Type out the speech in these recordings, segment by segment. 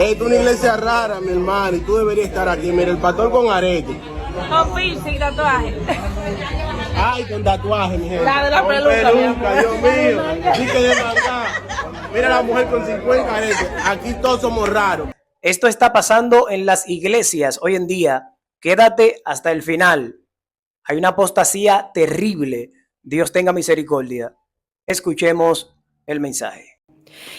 Es una iglesia rara, mi hermano, y tú deberías estar aquí. Mira, el pastor con arete. Con piercing, tatuaje. Ay, con tatuaje, mi gente. La de la Con peluca, Dios mío. Dice de manga. Mira la mujer con 50 aretes. Aquí todos somos raros. Esto está pasando en las iglesias hoy en día. Quédate hasta el final. Hay una apostasía terrible. Dios tenga misericordia. Escuchemos el mensaje.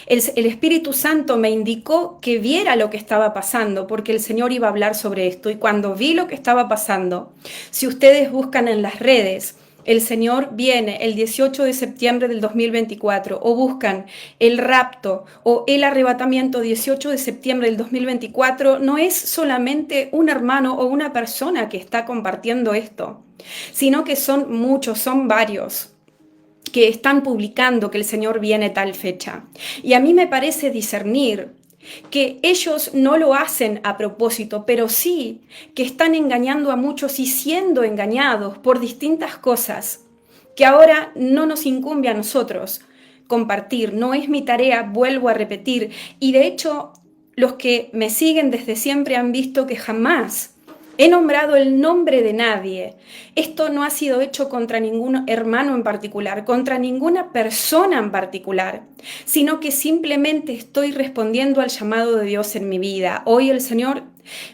El Espíritu Santo me indicó que viera lo que estaba pasando, porque el Señor iba a hablar sobre esto. Y cuando vi lo que estaba pasando, si ustedes buscan en las redes, el Señor viene el 18 de septiembre del 2024, o buscan el rapto o el arrebatamiento 18 de septiembre del 2024, no es solamente un hermano o una persona que está compartiendo esto, sino que son muchos, son varios que están publicando que el Señor viene tal fecha. Y a mí me parece discernir que ellos no lo hacen a propósito, pero sí que están engañando a muchos y siendo engañados por distintas cosas que ahora no nos incumbe a nosotros compartir. No es mi tarea, vuelvo a repetir. Y de hecho, los que me siguen desde siempre han visto que jamás he nombrado el nombre de nadie. Esto no ha sido hecho contra ningún hermano en particular, contra ninguna persona en particular, sino que simplemente estoy respondiendo al llamado de Dios en mi vida. Hoy el Señor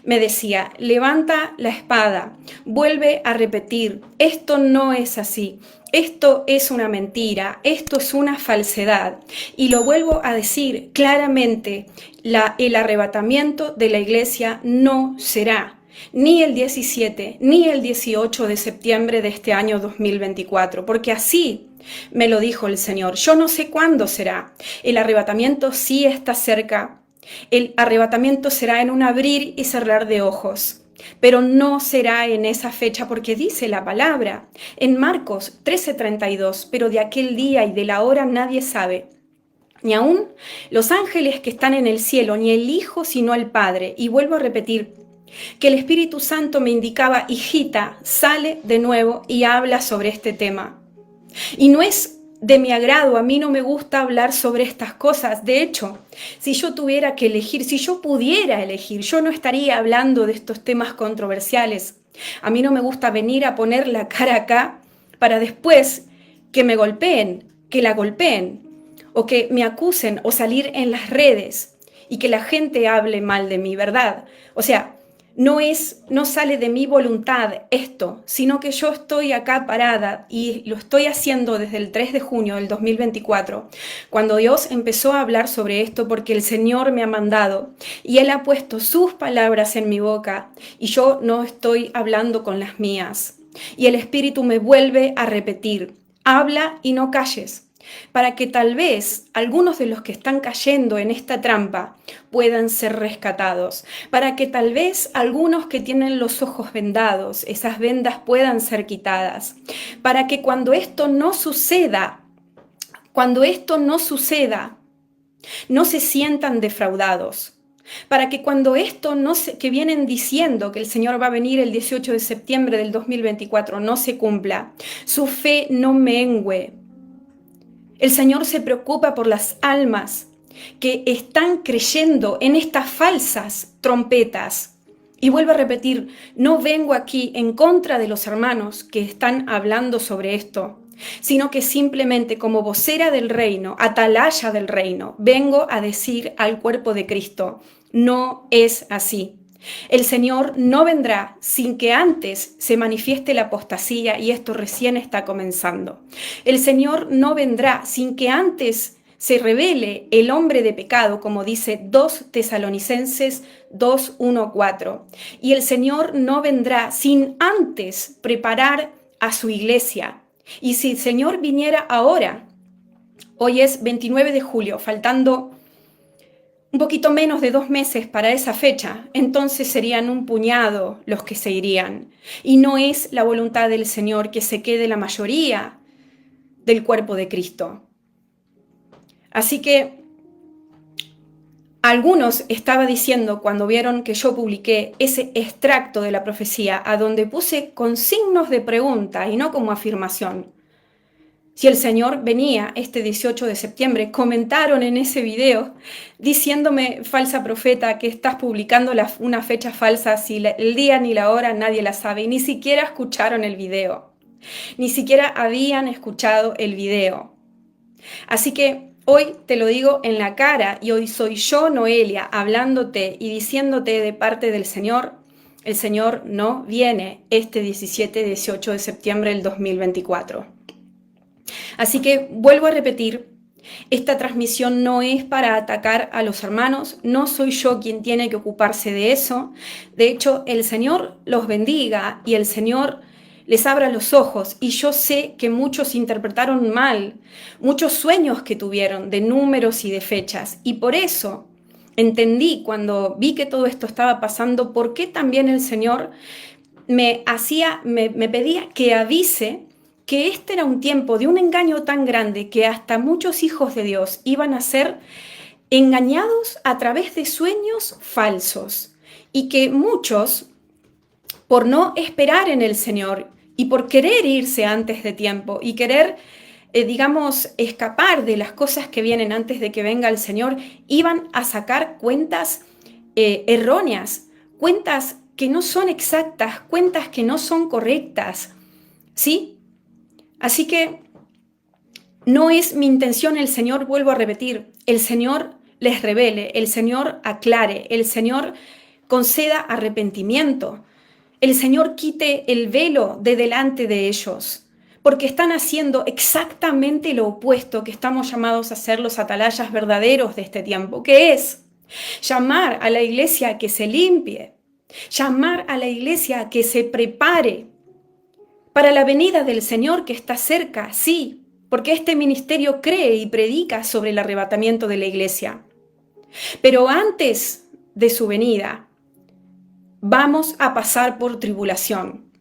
me decía, levanta la espada, vuelve a repetir, esto no es así. Esto es una mentira, esto es una falsedad. Y lo vuelvo a decir claramente, el arrebatamiento de la iglesia no será ni el 17 ni el 18 de septiembre de este año 2024, porque así me lo dijo el Señor. Yo no sé cuándo será. El arrebatamiento sí está cerca. El arrebatamiento será en un abrir y cerrar de ojos, pero no será en esa fecha, porque dice la palabra en Marcos 13:32, pero de aquel día y de la hora nadie sabe, ni aún los ángeles que están en el cielo, ni el Hijo, sino el Padre. Y vuelvo a repetir que el Espíritu Santo me indicaba, hijita, sale de nuevo y habla sobre este tema. Y no es de mi agrado, a mí no me gusta hablar sobre estas cosas. De hecho, si yo tuviera que elegir, si yo pudiera elegir, yo no estaría hablando de estos temas controversiales. A mí no me gusta venir a poner la cara acá para después que me golpeen, que la golpeen, o que me acusen, o salir en las redes y que la gente hable mal de mí, ¿verdad? O sea, no sale de mi voluntad esto, sino que yo estoy acá parada y lo estoy haciendo desde el 3 de junio del 2024, cuando Dios empezó a hablar sobre esto, porque el Señor me ha mandado y Él ha puesto sus palabras en mi boca y yo no estoy hablando con las mías. Y el Espíritu me vuelve a repetir, habla y no calles, para que tal vez algunos de los que están cayendo en esta trampa puedan ser rescatados, para que tal vez algunos que tienen los ojos vendados, esas vendas puedan ser quitadas, para que cuando esto no suceda, no se sientan defraudados. Para que cuando esto que vienen diciendo que el Señor va a venir el 18 de septiembre del 2024 no se cumpla, su fe no mengüe. El Señor se preocupa por las almas que están creyendo en estas falsas trompetas. Y vuelvo a repetir, no vengo aquí en contra de los hermanos que están hablando sobre esto, sino que simplemente como vocera del reino, atalaya del reino, vengo a decir al cuerpo de Cristo, no es así. El Señor no vendrá sin que antes se manifieste la apostasía, y esto recién está comenzando. El Señor no vendrá sin que antes se revele el hombre de pecado, como dice 2 Tesalonicenses 2:1-4. Y el Señor no vendrá sin antes preparar a su iglesia. Y si el Señor viniera ahora, hoy es 29 de julio, faltando un poquito menos de 2 meses para esa fecha, entonces serían un puñado los que se irían. Y no es la voluntad del Señor que se quede la mayoría del cuerpo de Cristo. Así que algunos estaba diciendo cuando vieron que yo publiqué ese extracto de la profecía, a donde puse con signos de pregunta y no como afirmación, si el Señor venía este 18 de septiembre. Comentaron en ese video diciéndome, falsa profeta, que estás publicando una fecha falsa, si el día ni la hora nadie la sabe, y ni siquiera escucharon el video, ni siquiera habían escuchado el video. Así que hoy te lo digo en la cara, y hoy soy yo, Noelia, hablándote y diciéndote de parte del Señor: el Señor no viene este 17-18 de septiembre del 2024. Así que vuelvo a repetir, esta transmisión no es para atacar a los hermanos, no soy yo quien tiene que ocuparse de eso. De hecho, el Señor los bendiga y el Señor les abra los ojos, y yo sé que muchos interpretaron mal muchos sueños que tuvieron de números y de fechas, y por eso entendí cuando vi que todo esto estaba pasando, por qué también el Señor me pedía que avise que este era un tiempo de un engaño tan grande que hasta muchos hijos de Dios iban a ser engañados a través de sueños falsos, y que muchos, por no esperar en el Señor y por querer irse antes de tiempo y querer, escapar de las cosas que vienen antes de que venga el Señor, iban a sacar cuentas erróneas, cuentas que no son exactas, cuentas que no son correctas, ¿sí? Así que no es mi intención. El Señor, vuelvo a repetir, el Señor les revele, el Señor aclare, el Señor conceda arrepentimiento, el Señor quite el velo de delante de ellos, porque están haciendo exactamente lo opuesto que estamos llamados a hacer los atalayas verdaderos de este tiempo, que es llamar a la iglesia a que se limpie, llamar a la iglesia a que se prepare para la venida del Señor que está cerca, sí, porque este ministerio cree y predica sobre el arrebatamiento de la iglesia. Pero antes de su venida, vamos a pasar por tribulación,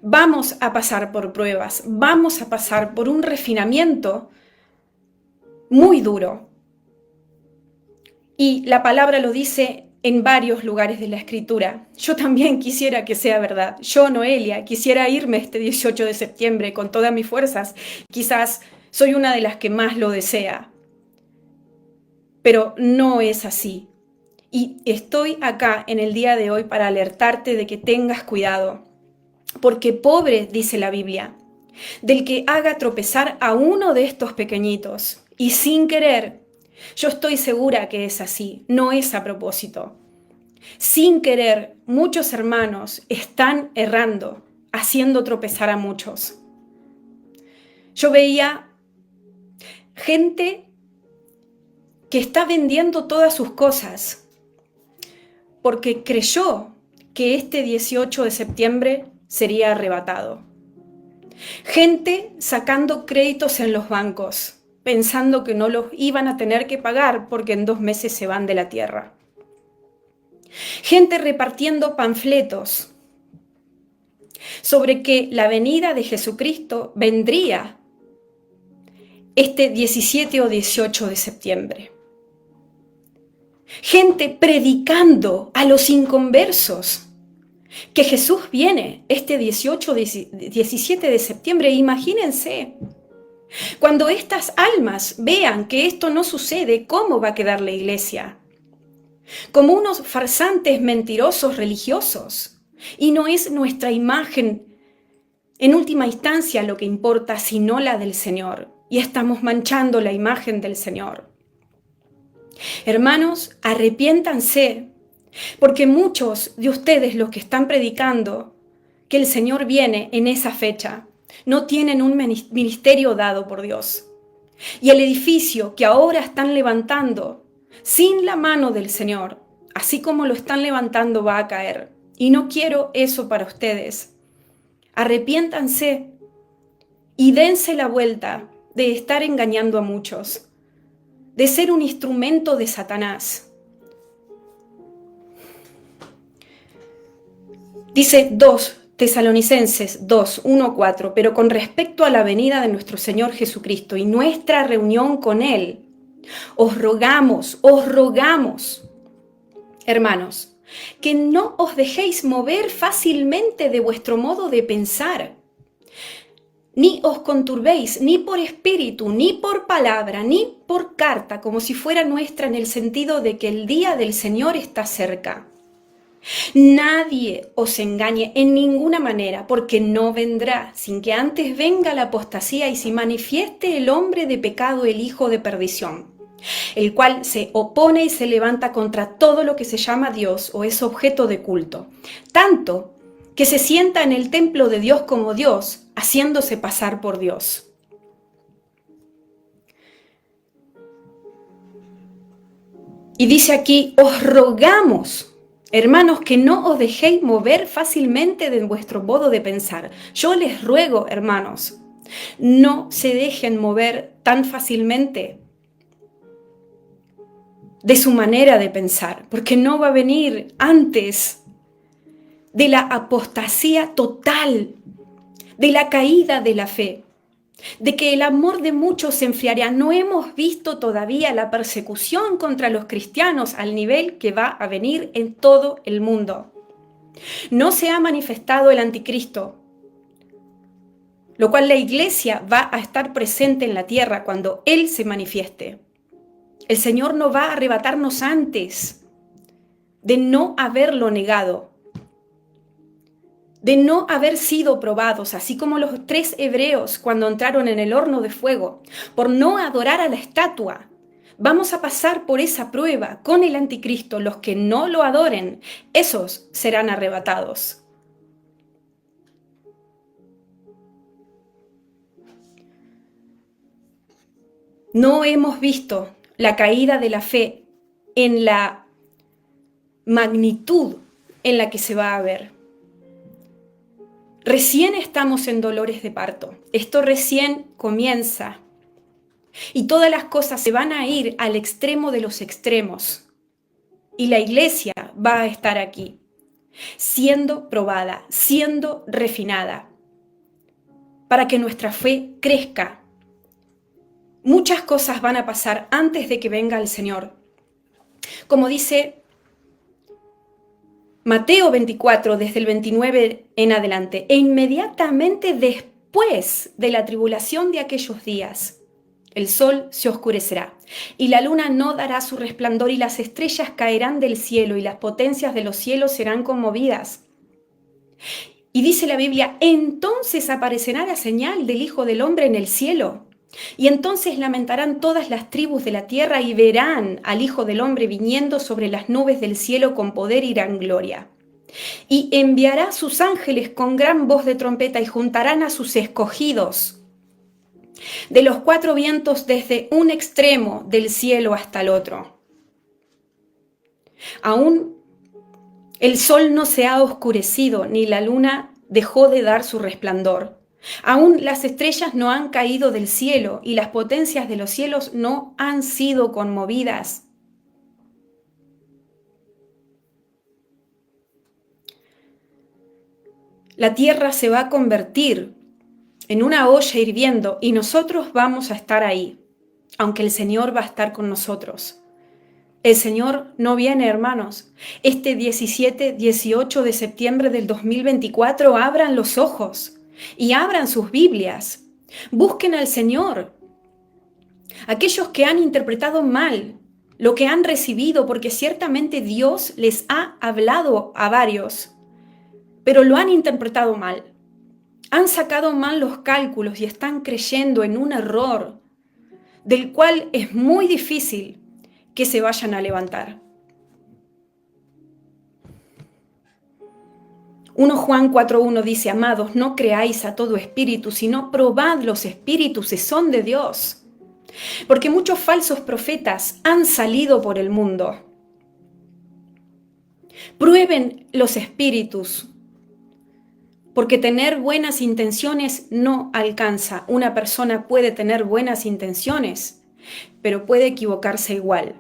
vamos a pasar por pruebas, vamos a pasar por un refinamiento muy duro. Y la palabra lo dice en varios lugares de la Escritura. Yo también quisiera que sea verdad. Yo, Noelia, quisiera irme este 18 de septiembre con todas mis fuerzas. Quizás soy una de las que más lo desea. Pero no es así. Y estoy acá en el día de hoy para alertarte de que tengas cuidado. Porque pobre, dice la Biblia, del que haga tropezar a uno de estos pequeñitos y sin querer. Yo estoy segura que es así, no es a propósito. Sin querer, muchos hermanos están errando, haciendo tropezar a muchos. Yo veía gente que está vendiendo todas sus cosas porque creyó que este 18 de septiembre sería arrebatado. Gente sacando créditos en los bancos, pensando que no los iban a tener que pagar porque en 2 meses se van de la tierra. Gente repartiendo panfletos sobre que la venida de Jesucristo vendría este 17 o 18 de septiembre. Gente predicando a los inconversos que Jesús viene este 17 de septiembre. Imagínense. Cuando estas almas vean que esto no sucede, ¿cómo va a quedar la iglesia? Como unos farsantes mentirosos religiosos. Y no es nuestra imagen, en última instancia, lo que importa, sino la del Señor. Y estamos manchando la imagen del Señor. Hermanos, arrepiéntanse, porque muchos de ustedes, los que están predicando que el Señor viene en esa fecha, no tienen un ministerio dado por Dios. Y el edificio que ahora están levantando sin la mano del Señor, así como lo están levantando, va a caer. Y no quiero eso para ustedes. Arrepiéntanse y dense la vuelta de estar engañando a muchos, de ser un instrumento de Satanás. Dice 2 Tesalonicenses 2, 1, 4, pero con respecto a la venida de nuestro Señor Jesucristo y nuestra reunión con Él, os rogamos, hermanos, que no os dejéis mover fácilmente de vuestro modo de pensar, Ni os conturbéis, ni por espíritu, ni por palabra, ni por carta, como si fuera nuestra, en el sentido de que el día del Señor está cerca. Nadie os engañe en ninguna manera, porque no vendrá sin que antes venga la apostasía y se manifieste el hombre de pecado, el hijo de perdición, el cual se opone y se levanta contra todo lo que se llama Dios o es objeto de culto, tanto que se sienta en el templo de Dios como Dios, haciéndose pasar por Dios. Y dice aquí, os rogamos, hermanos, que no os dejéis mover fácilmente de vuestro modo de pensar. Yo les ruego, hermanos, no se dejen mover tan fácilmente de su manera de pensar, porque no va a venir antes de la apostasía total, de la caída de la fe, de que el amor de muchos se enfriará. No hemos visto todavía la persecución contra los cristianos al nivel que va a venir en todo el mundo. No se ha manifestado el anticristo, lo cual la iglesia va a estar presente en la tierra cuando Él se manifieste. El Señor no va a arrebatarnos antes de no haberlo negado, de no haber sido probados, así como los 3 hebreos cuando entraron en el horno de fuego, por no adorar a la estatua. Vamos a pasar por esa prueba con el anticristo. Los que no lo adoren, esos serán arrebatados. No hemos visto la caída de la fe en la magnitud en la que se va a ver. Recién estamos en dolores de parto. Esto recién comienza. Y todas las cosas se van a ir al extremo de los extremos. Y la iglesia va a estar aquí, siendo probada, siendo refinada, para que nuestra fe crezca. Muchas cosas van a pasar antes de que venga el Señor. Como dice Mateo 24, desde el 29 en adelante, e inmediatamente después de la tribulación de aquellos días, el sol se oscurecerá, y la luna no dará su resplandor, y las estrellas caerán del cielo, y las potencias de los cielos serán conmovidas. Y dice la Biblia, entonces aparecerá la señal del Hijo del Hombre en el cielo, y entonces lamentarán todas las tribus de la tierra y verán al Hijo del Hombre viniendo sobre las nubes del cielo con poder y gran gloria. Y enviará sus ángeles con gran voz de trompeta y juntarán a sus escogidos de los 4 vientos desde un extremo del cielo hasta el otro. Aún el sol no se ha oscurecido, ni la luna dejó de dar su resplandor. Aún las estrellas no han caído del cielo y las potencias de los cielos no han sido conmovidas. La tierra se va a convertir en una olla hirviendo y nosotros vamos a estar ahí, aunque el Señor va a estar con nosotros. El Señor no viene, hermanos. Este 17, 18 de septiembre del 2024, abran los ojos y abran sus Biblias. Busquen al Señor. Aquellos que han interpretado mal lo que han recibido, porque ciertamente Dios les ha hablado a varios, pero lo han interpretado mal. Han sacado mal los cálculos y están creyendo en un error del cual es muy difícil que se vayan a levantar. 1 Juan 4:1 dice, amados, no creáis a todo espíritu, sino probad los espíritus si son de Dios. Porque muchos falsos profetas han salido por el mundo. Prueben los espíritus, porque tener buenas intenciones no alcanza. Una persona puede tener buenas intenciones, pero puede equivocarse igual.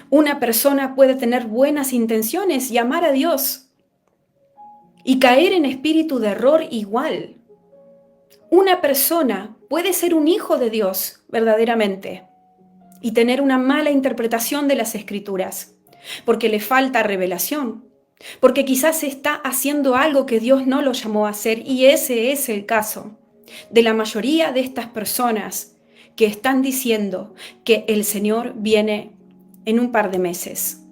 Una persona puede tener buenas intenciones y amar a Dios y caer en espíritu de error igual. Una persona puede ser un hijo de Dios verdaderamente y tener una mala interpretación de las Escrituras, porque le falta revelación, porque quizás está haciendo algo que Dios no lo llamó a hacer, y ese es el caso. de la mayoría de estas personas que están diciendo que el Señor viene en un par de meses.